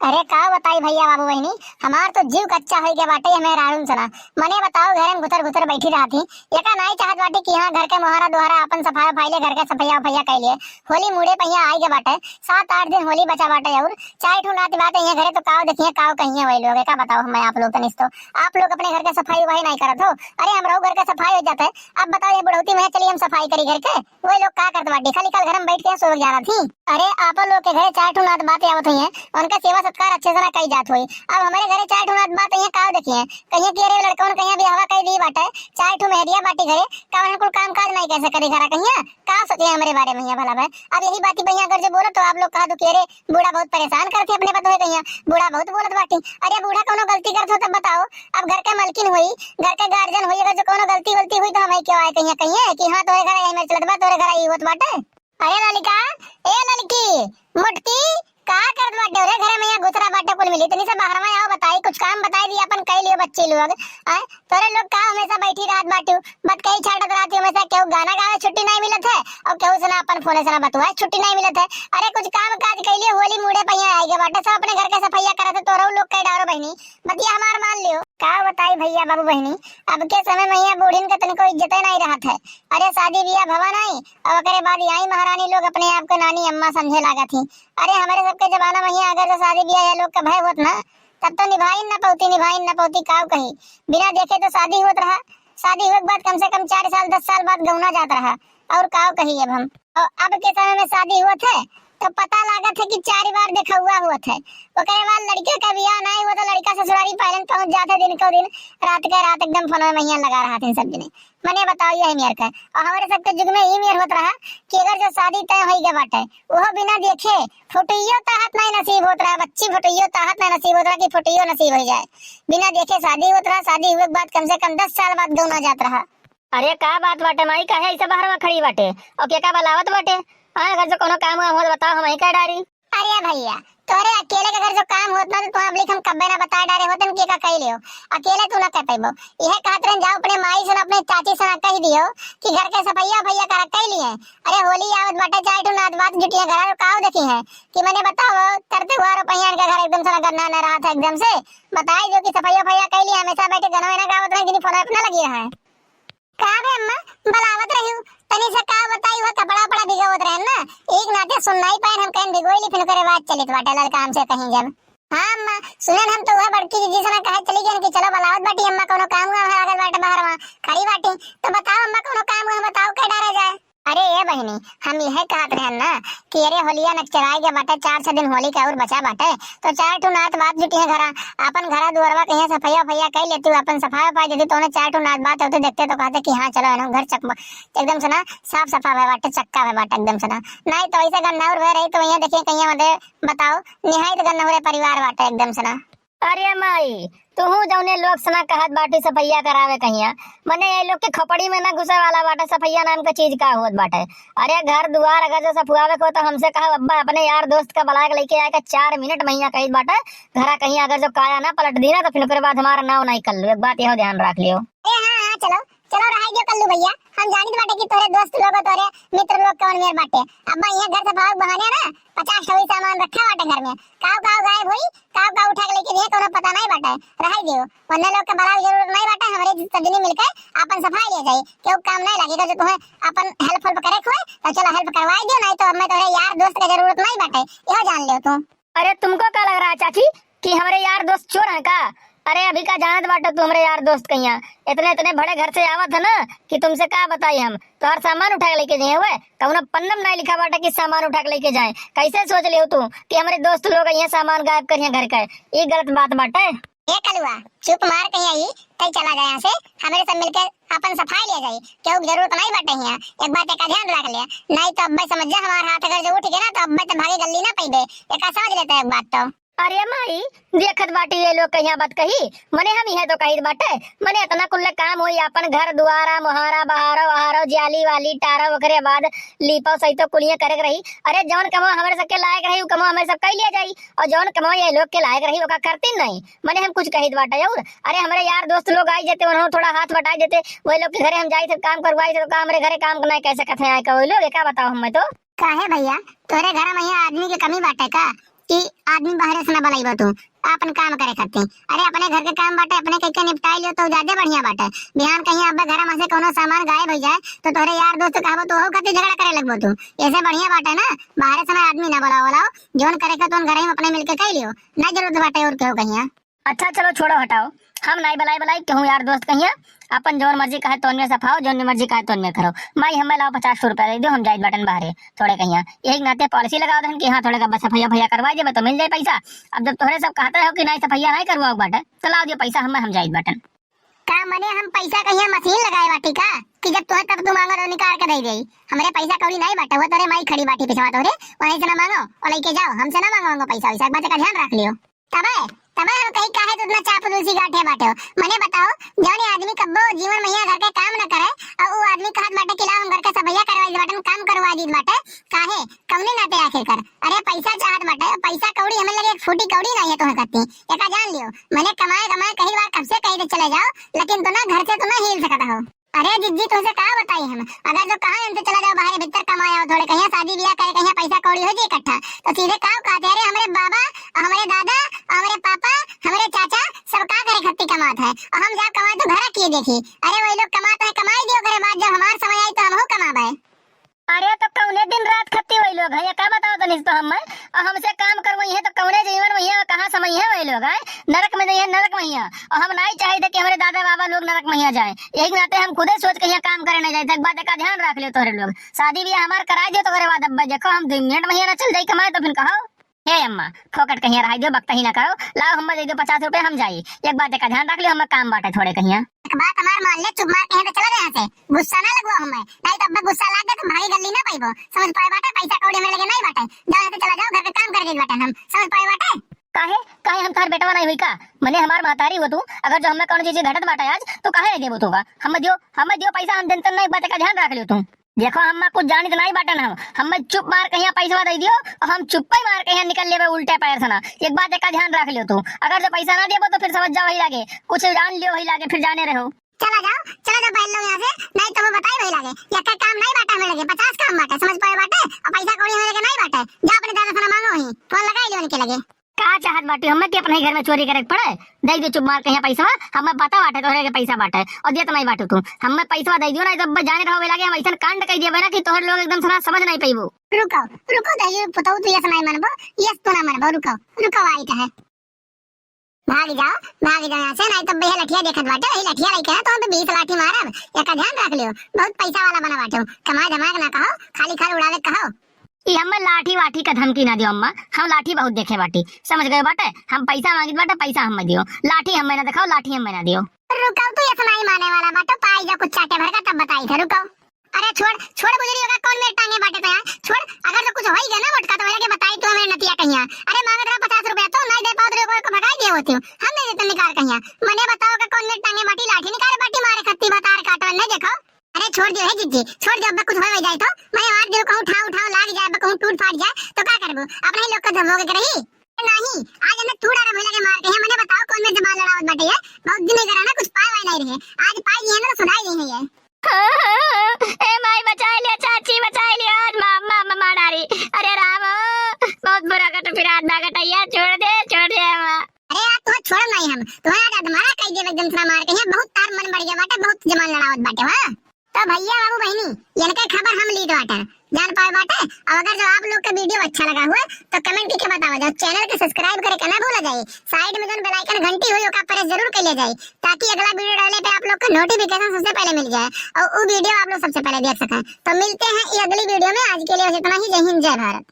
अरे का बताई भैया बाबू बहनी, हमार तो जीव कच्चा हो गया बाटे हमें राड़ून सना। मने बताओ घर में घुतर घुतर बैठी रही एका नहीं चाहत बाटे कि यहाँ घर के मोहरा दोहरा अपन सफाई फाइले घर के सफैया फैया कैलिए होली मुड़े पहिया आई गए बाटे। 7-8 दिन होली बचा बाटे और 4 ठो रात बात यहाँ घरे तो काव देखिए काव कहिए वही लोग का बताओ हमें आप लोग तनिस तो आप लोग अपने घर के सफाई वही नहीं करत हो। अरे हम घर के सफाई हो जाते अब बताओ ये बुढ़ौती में चलिए हम सफाई करी घर के वही लोग का करते बाटे खाली कल घर में बैठ के सो जा रहा थी। अरे आप लोग के घरे 4 ठो रात बात आवत हुई है उनका सेवा सत्कार अच्छे से ना कई जात हुई। अब हमारे घरे 4 ठो रात बात यहाँ काव देखिए कहीं कि अरे लड़कों कहीं भी हवा कई दी बाटे 4 ठो मेहरिया बाटी घरे का उनको काम काज नहीं कैसे करे घर कहीं का सोचे हमारे बारे में भला भाई। अब यही बात भैया अगर जो बोलो तो आप लोग कहा दो कि अरे बूढ़ा बहुत परेशान करते अपने पता है कहीं बूढ़ा बहुत बोलत बाटी। अरे बूढ़ा कोनो गलती करत हो तब बताओ अब घर के मालकिन हुई घर के गार्जियन हुई अगर जो कोनो गलती गलती हुई तो हमें क्यों आए कहीं कि हाँ तोरे घर यही मेरे चलत बा तोरे घर यही होत बाटे। अरे लड़का ए लड़की मुटकी का करत बाटे रे घर में यहाँ घुसरा बाटे कुल मिली तनी से बाहर में आओ बताई कुछ काम बताई दी अपन कई लियो बच्चे लोग तोरे लोग का हमेशा बैठी रात बाटू बत कई छाटत रात हमेशा केहू गाना गावे छुट्टी नहीं मिलत है और केहू से ना अपन फोन से ना बतुआ छुट्टी नहीं मिलत है। अरे कुछ काम काज कई लियो होली मुड़े पहिया आई गए बाटे सब अपने घर के सफाइया करत तोरो लोग कई डारो बहनी बतिया हमार मान लियो का बताई भैया बाबू बहनी अब के समय में यहाँ बूढ़िन के तनिको इज्जत नहीं रहत है। अरे शादी ब्याह भवा नहीं अब करे बाद यही महारानी लोग अपने आप को नानी अम्मा समझे लगा थी। अरे हमारे सबके जमाना में यहाँ अगर जो शादी ब्याह या लोग का भय होत ना तब तो निभाई न पौती काव कही बिना देखे तो शादी होत रहा शादी हुए के बाद कम से कम 4 साल 10 साल बाद गौना जात रहा और काव कही अब हम और अब के समय में शादी हुआ है तो पता लागत है कि 4 बार देखा हुआ है ओकरे बाद लड़के का ब्याह नहीं हुआ तो लड़का ससुराली पहले पहुंच जाते दिन को दिन रात का रात एकदम फोन में महिया लगा रहा थे सब जने मने बताओ यही मेयर का और हमारे सबके युग में ये मेयर होत रहा कि अगर जो शादी तय हो गया बाटे वो बिना देखे फोटोइयो ताहत नहीं नसीब होत रहा बच्ची फोटोइयो ताहत नहीं नसीब होत रहा कि फोटोइयो नसीब हो जाए बिना देखे शादी होत रहा शादी हुए के बाद कम से कम 10 साल बाद गौना जात रहा। अरे का बात बाटे माई का है इसे बाहर में खड़ी बाटे और क्या का बलावत बाटे अगर जो कोनो काम हो बताओ हम ही का डारी। अरे भैया तोरे अकेले के अगर जो काम होत ना तो तुम अब हम कब्बे ना बता डारे होतन के का कह लियो अकेले तू ना कर पाइबो यह कहत रन जाओ अपने माई से अपने चाची से ना कह दियो कि घर के सफैया भैया करा कह लिए। अरे होली आवत बाटे 4 ठो नात बात जुटिया घर काव देखी है कि मैंने बताओ करते हुआ रुपया का घर एकदम से ना करना ना रहा था एकदम से बताई जो कि सफैया भैया कह लिए हमेशा बैठे गनो ना गावत रहे कि फोन अपना लगी रहा है का बे अम्मा बलावत रही तनी से का बताई हुआ कपड़ा पड़ा भिगोत रहे ना एक नाते सुननाई पाए हम कहीं भिगोइली फिर करे बात चलित बाटे लड़का हमसे कहीं जब हाँ अम्मा सुनन हम तो वह बड़की दीदी से ना कहे चली गई कि चलो बलावत बाटी अम्मा कोनो काम हुआ है अगर बाटे बाहर में खड़ी बाटी तो बताओ अम्मा कोनो काम हुआ बताओ क्या डरा जाए। अरे ये बहनी हम यह कहत रहे ना कि अरे होलिया नचराई के बाटे 4 दिन होली का और बचा बाटे तो 4 ठो नात बात जुटी है घरा अपन घरा दुआरवा कहीं सफैया फैया कह लेती अपन सफाई पाई देती तो उन्हें 4 ठो नात बात होते देखते तो कहते कि हाँ चलो घर चक एकदम से ना साफ सफा है बाटे चक्का है बाटे एकदम से ना नहीं तो ऐसे गन्ना और रही तो यहाँ देखिए कहीं मतलब बताओ निहायत गन्ना परिवार बाटे एकदम से ना। अरे माई तुहू जौने लोग सना कहत बाटी सफैया करावे कहिया मने ये लोग के खपड़ी में ना घुसे वाला बाटे सफैया नाम का चीज का होत बाटे। अरे घर दुआर अगर जो सफुआवे को तो हमसे कहा अब्बा अपने यार दोस्त का बुला के लेके आएगा 4 मिनट महिया कही बाटे घरा कहीं अगर जो काया ना पलट दी ना तो फिर उसके बाद हमारा नाव नहीं कर लो एक बात यह ध्यान रख लियो। हाँ चलो चलो रहाई जो कल्लू भैया हम जानित बाटे कि तोरे दोस्त लोग तोरे मित्र लोग कौन मेर बाटे अब्बा यहाँ घर से भाग बहाने ना 50 सौ सामान रखा बाटे घर में काव गायब हुई काव उठा के लेके दिए कोनो पता नहीं बाटे रहाई दियो वरना लोग के बड़ा जरूरत नहीं बाटे हमारे सजनी मिलकर अपन सफाई ले जाई क्यों काम नहीं लगेगा जो तुम्हें अपन हेल्प करे खोए तो चलो हेल्प करवाई दियो नहीं तो मैं तोरे यार दोस्त का जरूरत नहीं बाटे यह जान लियो तुम। अरे तुमको क्या लग रहा है चाची कि हमारे यार दोस्त चोर है का? अरे अभी का जानत बाटे तू हमारे यार दोस्त कहिया इतने बड़े घर से आवत है ना कि तुमसे क्या बताई हम तो हर सामान उठा के लेके जाए हुए कौन पन्नम नहीं लिखा बाटा कि सामान उठा के लेके जाए कैसे सोच लियो तू कि हमारे दोस्त लोग यहाँ सामान गायब करिए घर का ये गलत बात बाटे। ये कलुआ चुप मार कहीं आई कहीं चला जाए यहाँ से हमारे सब मिलकर अपन सफाई ले जाए क्यों जरूरत नहीं बाटे यहाँ एक बात का ध्यान रख लिया नहीं तो अब्बा समझ जा हमारा हाथ अगर जो उठ गया ना तो अब्बा तो भागे गली ना पैबे एक समझ लेते हैं एक बात तो। अरे माई देखत बाटी ये लोग कहीं बात कही मने हम यह तो कही बाटे मने इतना कुल काम हुई अपन घर दुआरा मोहारा बहारो वहारो जाली वाली टारा वगैरह बाद लीपा सही तो कुलियां करे रही। अरे जौन कमो हमारे सबके लायक रही कमो हमें सब कह लिया जाई और जौन कमो ये लोग के लायक रही ओका करती नहीं मने हम कुछ कही बाटे और अरे हमारे यार दोस्त लोग आई जाते उन्होंने थोड़ा हाथ बटाई देते वही लोग के घरे हम जाई थे काम करवाई थे तो हमारे घरे काम नहीं कैसे करते आए का वही लोग क्या बताओ हमें तो काहे भैया तोरे घर में यहाँ आदमी की कमी बाटे का कि आदमी बाहर से ना बुलाइबो तू अपन काम करे खातिर। अरे अपने घर के काम बाटे अपने कहीं निपटाई लियो तो ज्यादा बढ़िया बाटे। बिहान कहीं अब्बे घर में से कोनो सामान गायब हो जाए तो तोरे यार दोस्त कहबो तो हो खातिर झगड़ा करे लगबो तू। ऐसे बढ़िया बाटे ना बाहर से ना आदमी ना बुलाओ जोन करे का तो घर में अपने मिलके कर लियो ना जरूरत बाटे और केहू कहिया। अच्छा चलो छोड़ो हटाओ, हम नहीं बलाई कहूँ यार दोस्त कहिया अपन जौन मर्जी कहे तो में सफाओ जौन मर्जी कहे तो में करो। माई हमें लाओ 50 रुपया दे दो हम जाए बटन बाहर थोड़े कहिया यही नाते पॉलिसी लगा दे कि हाँ थोड़े का सफाइया भैया करवा दे तो मिल जाए पैसा। अब जब तोहरे सब कहते हो कि नहीं सफाइया नहीं करवाओ बाटे तो लाओ दियो पैसा हम जाए बटन। का मने हम पैसा कहिया मशीन लगाए बाटी का कि जब तोहे तब तू मांगो तो निकाल के दे देई। हमरे पैसा कौड़ी नहीं बाटे वो तोरे माई खड़ी बाटी पिछवा तोरे वहीं से ना मांगो और लेके जाओ हमसे ना मांगो पैसा वैसा बात का ध्यान रख लियो। तबे तबे हम कहीं काहे तो इतना चापलूसी गाठे बाटे हो। मने बताओ जौन आदमी कब्बो जीवन में घर के काम ना करे और वो आदमी कहत बाटे कि लाओ हम घर के सभैया करवाई बाटन काम करवा दी बाटे काहे कौने नाते आखिर कर। अरे पैसा चाहत बाटे पैसा कौड़ी हमें लगे एक फूटी कौड़ी नहीं है तोहे करती एका जान लियो। मैंने कमाए कई बार कब से कहीं चले जाओ लेकिन तो ना घर से तो ना हिल सकता हो। अरे जिज्जी तुमसे कहा बताई हम अगर जो कहा हमसे चला जाओ बाहर भीतर कमाए आओ थोड़े कहीं शादी ब्याह करे कहीं पैसा कौड़ी हो जाए इकट्ठा तो सीधे का कहते अरे हमारे बाबा हमारे दादा हमारे पापा हमारे चाचा सब का करे खत्ती कमात है और हम जब कमाए तो घर किए देखी। अरे वही लोग कमाते हैं कमाई दियो करे बाद जब हमार समय आई तो हम हो कमाबे। अरे तो कौने दिन रात खत्ती वही लोग है ये क्या बताओ तो नहीं तो हम हमसे काम करवाई है तो कौने जीवन में है कहाँ समय है वही लोग है नरक में है नरक में है और हम नहीं चाहते कि हमारे दादा बाबा लोग नरक में जाए। यही नाते हम खुदे सोच के यहाँ काम करे नहीं जाते। एक बात का ध्यान रख लियो तोरे लोग शादी ब्याह हमार करा दियो तो करे बाद अब देखो हम 2 मिनट में ना चल जाए कमाए तो फिर कहो हे अम्मा फोकट कहीं रह दियो बकता ही ना करो लाओ हम दे दो 50 रुपए हम जाई। एक बात का ध्यान रख लियो हम काम बाटे थोड़े कहीं बात हमार मान ले चुप मार कहीं तो चला यहाँ से गुस्सा ना लगवा हमें नहीं तो अब गुस्सा लग गया तो भाई गल्ली ना पाइबो समझ पाए बाटे पैसा कौड़ी में लगे नहीं बाटे जाओ यहाँ से चला जाओ घर के काम कर दे बाटे हम समझ पाए बाटे। काहे काहे हम तार बेटवा नहीं हुई का मने हमार महतारी हो तू अगर जो हमें कौन चीज घटत बाटे आज तो काहे देबो तू का हम दियो पैसा हम टेंशन नहीं बात का ध्यान रख लियो तू। देखो हम कुछ जानी तो नहीं बाटन हम चुप मार के यहाँ पैसा दे दियो और हम चुप ही मार के यहाँ निकल लेबे उल्टे पैर से ना। एक बात का ध्यान रख लियो तू अगर जो पैसा ना देबो तो फिर समझ जाओ वही लागे कुछ जान लियो वही लागे फिर जाने रहो। चला जाओ पहले लो यहाँ से नहीं तो वो बताई वही लागे या का काम नहीं बाटा में लगे 50 काम बाटे समझ पाए बाटे और पैसा कौड़ी में लगे नहीं बाटे जाओ अपने दादा से मांगो वही फोन लगाई लियो के लगे का चाहत बाटे हम के अपने घर में चोरी करे पड़े दे दो चुप मार के यहाँ पैसा हमें पता बाटे तोहरे के पैसा बाटे और देत नहीं बाटे तू हमें पैसा दे दियो ना जब जाने रहो लागे हम ऐसा कांड कर दिए ना कि तोहर लोग एकदम से समझ नहीं पाइबो। रुको दही पताऊ तू ये नहीं मानबो ये तो ना मानबो रुको आई का है भाग जाओ यहाँ से नहीं तो बेह लठिया देखत बाटे वही लठिया लेके है तो हम 20 लाठी मारब एका ध्यान रख लियो बहुत पैसा वाला बना बाटे कमा धमाक ना कहो खाली उड़ावे कहो। ये हम लाठी वाठी का धमकी ना दियो अम्मा हम लाठी बहुत देखे बाटी समझ गए बाटे हम पैसा मांगी बाटे पैसा हम दियो लाठी हम ना दिखाओ लाठी हम ना दियो। रुको तू ये नहीं माने वाला बाटे पाई जा कुछ चाटे भर का तब बताई था रुको। अरे छोड़ गुजरी होगा कौन मेरे टांगे बाटे तो यार छोड़ अगर तो कुछ हो ही गया ना मोटका तो लगे बताई तू हमें नतिया कहिया अरे मांग रहा 50 रुपया तो नहीं दे पाओ रे को भगाई दिए होती हम नहीं देते निकाल कहिया मने बताओ का कौन मेरे टांगे बाटी लाठी निकाल बाटी मारे खत्ती बतार काटवन नहीं देखो। अरे छोड़ दियो है जिज्जी छोड़ दियो अब कुछ हो जाए तो मैं मार दियो कहूं उठाओ लाग जाए कहूं टूट फाट जाए तो क्या करबो अपने ही लोग को धमोगे के रही नहीं आज हमने थोड़ा रे लगे मार के मने बताओ कौन में जबान लड़ावत बाटे है बहुत दिन करा ना कुछ पाए नहीं रहे आज पाई है ना सुनाई नहीं है। ए माई बचा लिया चाची बचा लिया आज मामा मारी अरे राम बहुत बुरा कट फिर आधा कटैया छोड़ दे अम्मा। अरे यार तुम्हें छोड़ नहीं हम तुम्हें आज तुम्हारा कई देव एकदम से मार के हैं बहुत तार मन बढ़ गया बाटे बहुत जमान लड़ावत बाटे हां तो भैया बाबू बहनी इनके खबर हम लीड बाटे जान पाए बाटे और अगर जो आप लोग का वीडियो अच्छा लगा हुआ तो कमेंट करके बताओ जो चैनल को सब्सक्राइब करे ना भूला जाए साइड में जो बेल आइकन घंटी हुई ओका प्रेस जरूर कर ले जाए ताकि अगला वीडियो डालने पे आप लोग को नोटिफिकेशन सबसे पहले मिल जाए और वो वीडियो आप लोग सबसे पहले देख सकें। तो मिलते हैं ये अगली वीडियो में आज के लिए इतना ही। जय हिंद जय भारत।